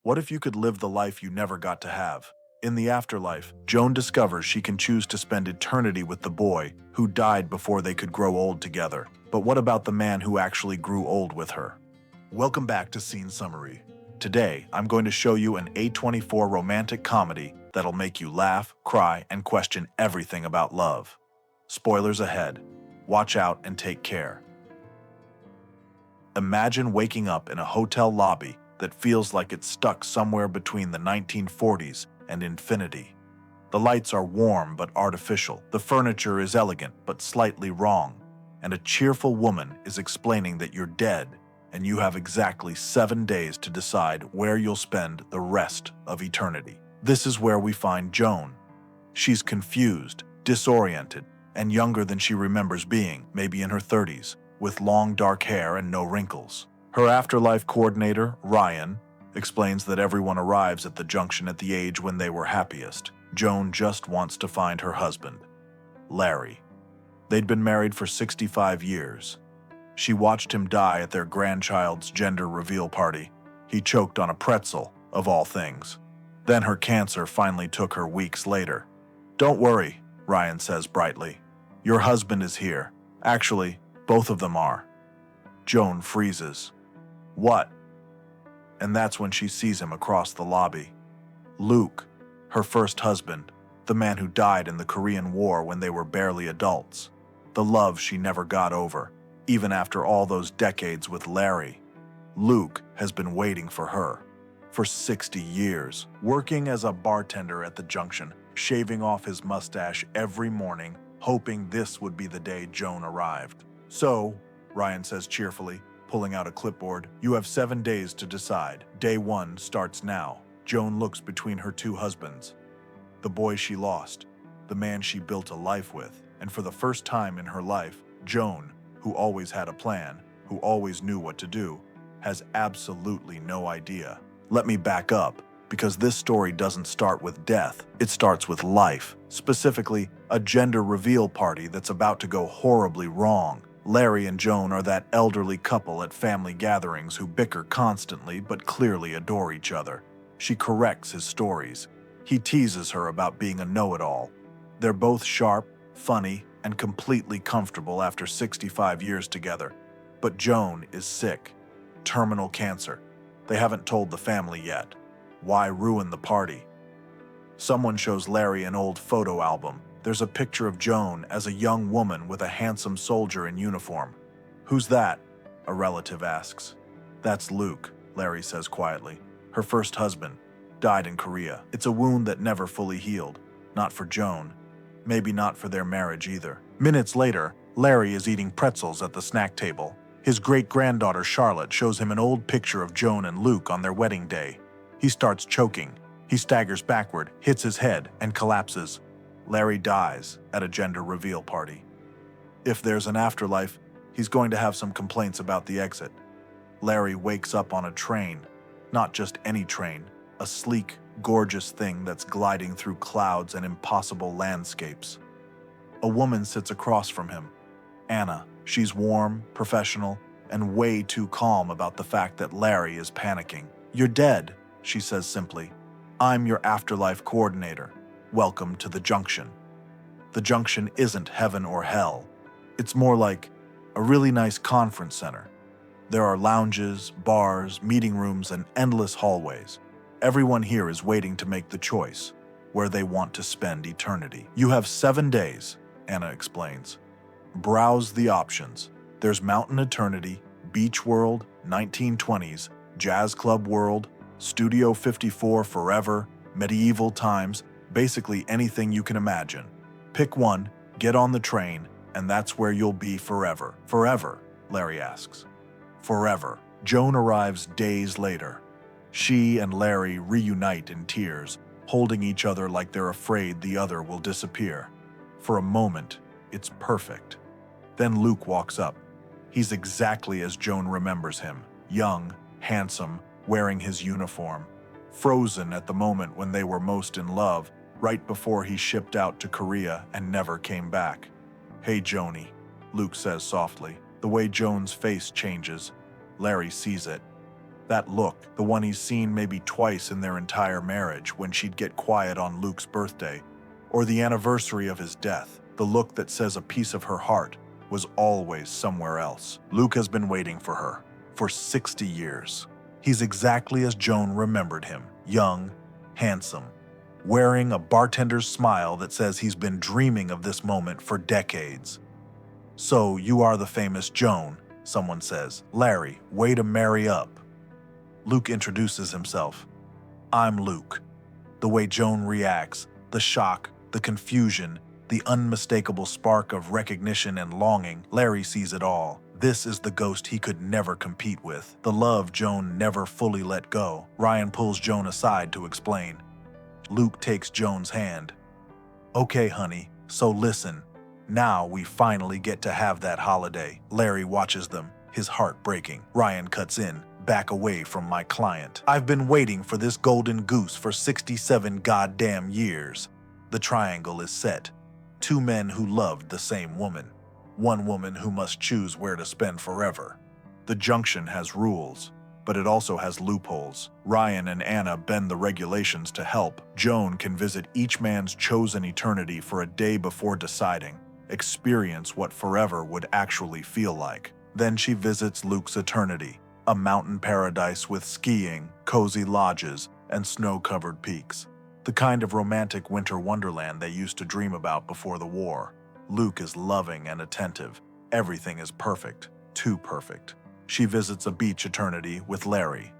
What if you could live the life you never got to have? In the afterlife, Joan discovers she can choose to spend eternity with the boy who died before they could grow old together. But what about the man who actually grew old with her? Welcome back to Scene Summary. Today, I'm going to show you an A24 romantic comedy that'll make you laugh, cry, and question everything about love. Spoilers ahead. Watch out and take care. Imagine waking up in a hotel lobby that feels like it's stuck somewhere between the 1940s and infinity. The lights are warm but artificial, the furniture is elegant but slightly wrong, and a cheerful woman is explaining that you're dead and you have exactly 7 days to decide where you'll spend the rest of eternity. This is where we find Joan. She's confused, disoriented, and younger than she remembers being, maybe in her 30s, with long dark hair and no wrinkles. Her afterlife coordinator, Ryan, explains that everyone arrives at the junction at the age when they were happiest. Joan just wants to find her husband, Larry. They'd been married for 65 years. She watched him die at their grandchild's gender reveal party. He choked on a pretzel, of all things. Then her cancer finally took her weeks later. "Don't worry," Ryan says brightly. "Your husband is here. Actually, both of them are." Joan freezes. "What?" And that's when she sees him across the lobby. Luke, her first husband, the man who died in the Korean War when they were barely adults. The love she never got over, even after all those decades with Larry. Luke has been waiting for her for 60 years, working as a bartender at the junction, shaving off his mustache every morning, hoping this would be the day Joan arrived. "So," Ryan says cheerfully, pulling out a clipboard, "you have 7 days to decide. Day 1 starts now." Joan looks between her two husbands. The boy she lost, the man she built a life with, and for the first time in her life, Joan, who always had a plan, who always knew what to do, has absolutely no idea. Let me back up, because this story doesn't start with death, it starts with life, specifically a gender reveal party that's about to go horribly wrong. Larry and Joan are that elderly couple at family gatherings who bicker constantly but clearly adore each other. She corrects his stories. He teases her about being a know-it-all. They're both sharp, funny, and completely comfortable after 65 years together. But Joan is sick. Terminal cancer. They haven't told the family yet. Why ruin the party? Someone shows Larry an old photo album. There's a picture of Joan as a young woman with a handsome soldier in uniform. "Who's that?" a relative asks. "That's Luke," Larry says quietly. "Her first husband. Died in Korea. It's a wound that never fully healed. Not for Joan. Maybe not for their marriage either." Minutes later, Larry is eating pretzels at the snack table. His great-granddaughter Charlotte shows him an old picture of Joan and Luke on their wedding day. He starts choking. He staggers backward, hits his head, and collapses. Larry dies at a gender reveal party. If there's an afterlife, he's going to have some complaints about the exit. Larry wakes up on a train. Not just any train, a sleek, gorgeous thing that's gliding through clouds and impossible landscapes. A woman sits across from him. Anna. She's warm, professional, and way too calm about the fact that Larry is panicking. "You're dead," she says simply. "I'm your afterlife coordinator. Welcome to the junction." The junction isn't heaven or hell. It's more like a really nice conference center. There are lounges, bars, meeting rooms, and endless hallways. Everyone here is waiting to make the choice, where they want to spend eternity. "You have 7 days," Anna explains. "Browse the options. There's Mountain Eternity, Beach World, 1920s, Jazz Club World, Studio 54 Forever, Medieval Times, basically anything you can imagine. Pick one, get on the train, and that's where you'll be forever." "Forever?" Larry asks. "Forever." Joan arrives days later. She and Larry reunite in tears, holding each other like they're afraid the other will disappear. For a moment, it's perfect. Then Luke walks up. He's exactly as Joan remembers him, young, handsome, wearing his uniform. Frozen at the moment when they were most in love, right before he shipped out to Korea and never came back. "Hey, Joni," Luke says softly. The way Joan's face changes, Larry sees it. That look, the one he's seen maybe twice in their entire marriage when she'd get quiet on Luke's birthday, or the anniversary of his death, the look that says a piece of her heart was always somewhere else. Luke has been waiting for her for 60 years. He's exactly as Joan remembered him, young, handsome, wearing a bartender's smile that says he's been dreaming of this moment for decades. "So you are the famous Joan," someone says. "Larry, way to marry up." Luke introduces himself. "I'm Luke." The way Joan reacts, the shock, the confusion, the unmistakable spark of recognition and longing, Larry sees it all. This is the ghost he could never compete with, the love Joan never fully let go. Ryan pulls Joan aside to explain. Luke takes Joan's hand. "Okay, honey, so listen. Now we finally get to have that holiday." Larry watches them, his heart breaking. Ryan cuts in. "Back away from my client. I've been waiting for this golden goose for 67 goddamn years." The triangle is set. Two men who loved the same woman. One woman who must choose where to spend forever. The junction has rules, but it also has loopholes. Ryan and Anna bend the regulations to help. Joan can visit each man's chosen eternity for a day before deciding, experience what forever would actually feel like. Then she visits Luke's eternity, a mountain paradise with skiing, cozy lodges, and snow-covered peaks. The kind of romantic winter wonderland they used to dream about before the war. Luke is loving and attentive. Everything is perfect, too perfect. She visits a beach eternity with Larry.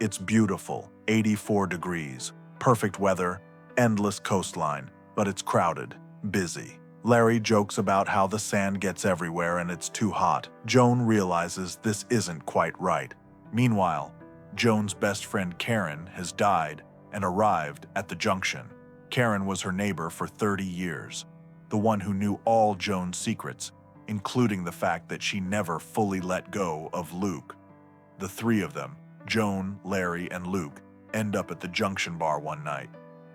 It's beautiful, 84 degrees, perfect weather, endless coastline, but it's crowded, busy. Larry jokes about how the sand gets everywhere and it's too hot. Joan realizes this isn't quite right. Meanwhile, Joan's best friend Karen has died and arrived at the junction. Karen was her neighbor for 30 years, the one who knew all Joan's secrets, including the fact that she never fully let go of Luke. The three of them, Joan, Larry, and Luke, end up at the junction bar one night.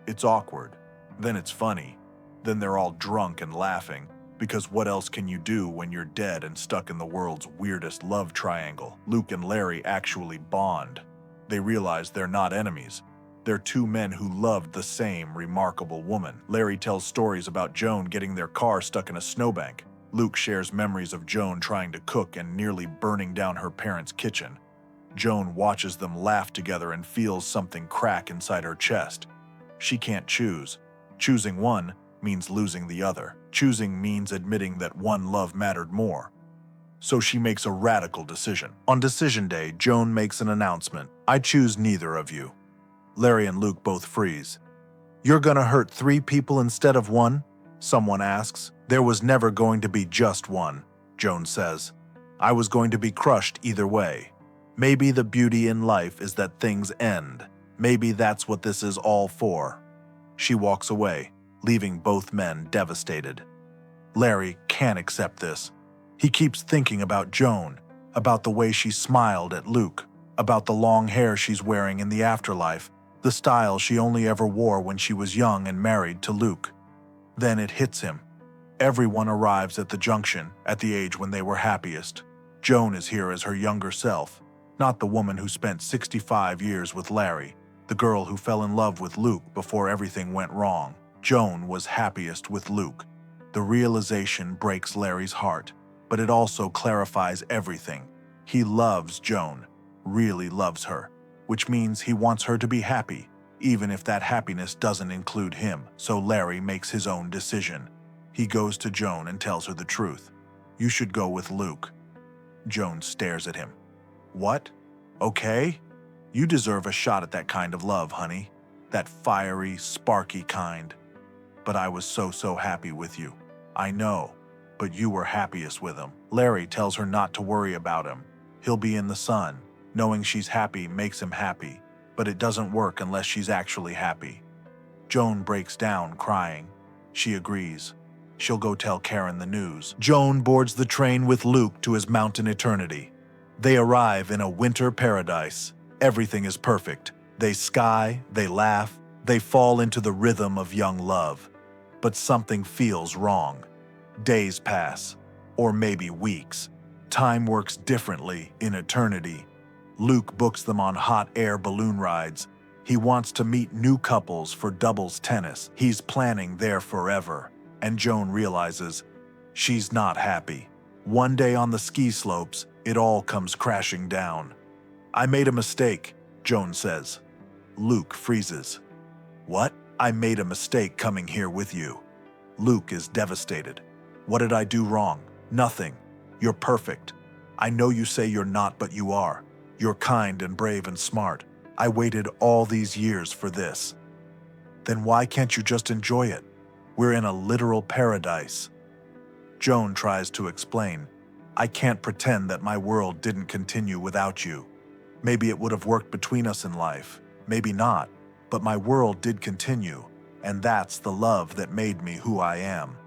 It's awkward, then it's funny, then they're all drunk and laughing, because what else can you do when you're dead and stuck in the world's weirdest love triangle? Luke and Larry actually bond. They realize they're not enemies. They're two men who loved the same remarkable woman. Larry tells stories about Joan getting their car stuck in a snowbank. Luke shares memories of Joan trying to cook and nearly burning down her parents' kitchen. Joan watches them laugh together and feels something crack inside her chest. She can't choose. Choosing one means losing the other. Choosing means admitting that one love mattered more. So she makes a radical decision. On decision day, Joan makes an announcement. "I choose neither of you." Larry and Luke both freeze. "You're gonna hurt 3 people instead of 1? Someone asks. "There was never going to be just one," Joan says. "I was going to be crushed either way. Maybe the beauty in life is that things end. Maybe that's what this is all for." She walks away, leaving both men devastated. Larry can't accept this. He keeps thinking about Joan, about the way she smiled at Luke, about the long hair she's wearing in the afterlife, the style she only ever wore when she was young and married to Luke. Then it hits him. Everyone arrives at the junction at the age when they were happiest. Joan is here as her younger self, not the woman who spent 65 years with Larry, the girl who fell in love with Luke before everything went wrong. Joan was happiest with Luke. The realization breaks Larry's heart, but it also clarifies everything. He loves Joan, really loves her, which means he wants her to be happy, even if that happiness doesn't include him. So Larry makes his own decision. He goes to Joan and tells her the truth. "You should go with Luke." Joan stares at him. "What? Okay? You deserve a shot at that kind of love, honey. That fiery, sparky kind. But I was so happy with you. I know, but you were happiest with him." Larry tells her not to worry about him. He'll be in the sun. Knowing she's happy makes him happy, but it doesn't work unless she's actually happy. Joan breaks down, crying. She agrees. She'll go tell Karen the news. Joan boards the train with Luke to his mountain eternity. They arrive in a winter paradise. Everything is perfect. They sky, they laugh, they fall into the rhythm of young love. But something feels wrong. Days pass, or maybe weeks. Time works differently in eternity. Luke books them on hot air balloon rides. He wants to meet new couples for doubles tennis. He's planning there forever. And Joan realizes she's not happy. One day on the ski slopes, it all comes crashing down. "I made a mistake," Joan says. Luke freezes. "What?" "I made a mistake coming here with you." Luke is devastated. "What did I do wrong?" "Nothing. You're perfect. I know you say you're not, but you are. You're kind and brave and smart. I waited all these years for this." "Then why can't you just enjoy it? We're in a literal paradise." Joan tries to explain. "I can't pretend that my world didn't continue without you. Maybe it would have worked between us in life, maybe not, but my world did continue, and that's the love that made me who I am."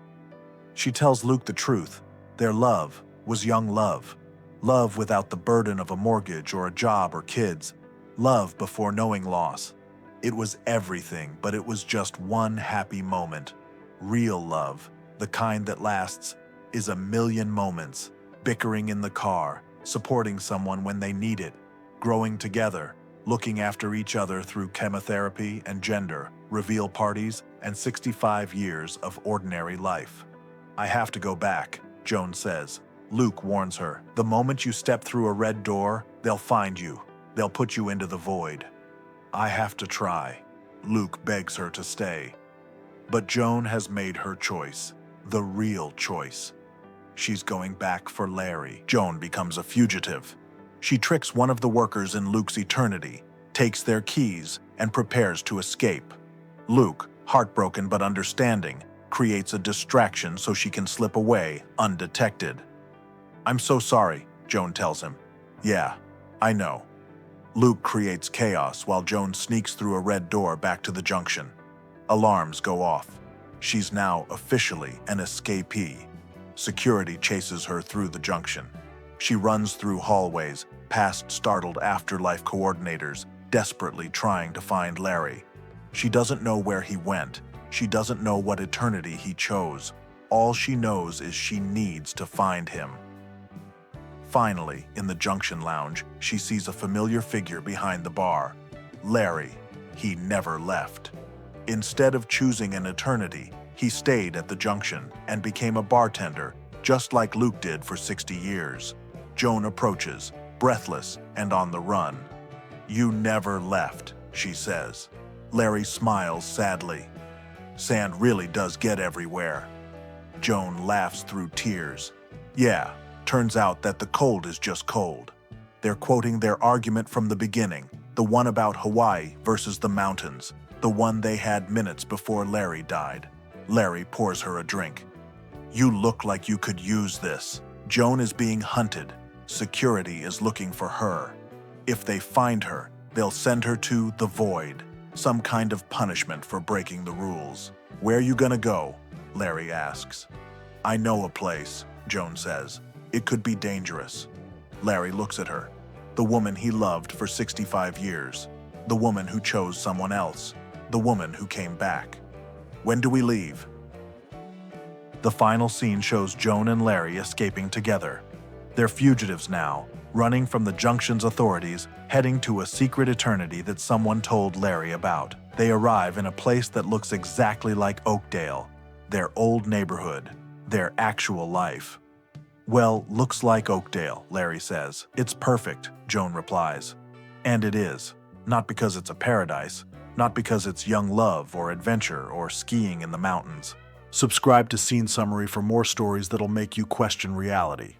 She tells Luke the truth. Their love was young love. Love without the burden of a mortgage or a job or kids. Love before knowing loss. It was everything, but it was just one happy moment. Real love, the kind that lasts, is a million moments. Bickering in the car, supporting someone when they need it, growing together, looking after each other through chemotherapy and gender, reveal parties, and 65 years of ordinary life. "I have to go back," Joan says. Luke warns her. "The moment you step through a red door, they'll find you. They'll put you into the void." "I have to try." Luke begs her to stay. But Joan has made her choice, the real choice. She's going back for Larry. Joan becomes a fugitive. She tricks one of the workers in Luke's eternity, takes their keys, and prepares to escape. Luke, heartbroken but understanding, creates a distraction so she can slip away undetected. "I'm so sorry," Joan tells him. "Yeah, I know." Luke creates chaos while Joan sneaks through a red door back to the junction. Alarms go off. She's now officially an escapee. Security chases her through the junction. She runs through hallways, past startled afterlife coordinators, desperately trying to find Larry. She doesn't know where he went. She doesn't know what eternity he chose. All she knows is she needs to find him. Finally, in the junction lounge, she sees a familiar figure behind the bar. Larry. He never left. Instead of choosing an eternity, he stayed at the junction and became a bartender, just like Luke did for 60 years. Joan approaches, breathless and on the run. "You never left," she says. Larry smiles sadly. "Sand really does get everywhere." Joan laughs through tears. "Yeah, turns out that the cold is just cold." They're quoting their argument from the beginning, the one about Hawaii versus the mountains, the one they had minutes before Larry died. Larry pours her a drink. "You look like you could use this." Joan is being hunted. Security is looking for her. If they find her, they'll send her to the void, some kind of punishment for breaking the rules. "Where you gonna go?" Larry asks. "I know a place," Joan says. "It could be dangerous." Larry looks at her. The woman he loved for 65 years. The woman who chose someone else. The woman who came back. "When do we leave?" The final scene shows Joan and Larry escaping together. They're fugitives now, running from the junction's authorities, heading to a secret eternity that someone told Larry about. They arrive in a place that looks exactly like Oakdale, their old neighborhood, their actual life. "Well, looks like Oakdale," Larry says. "It's perfect," Joan replies. And it is. Not because it's a paradise, not because it's young love or adventure or skiing in the mountains. Subscribe to Scene Summary for more stories that'll make you question reality.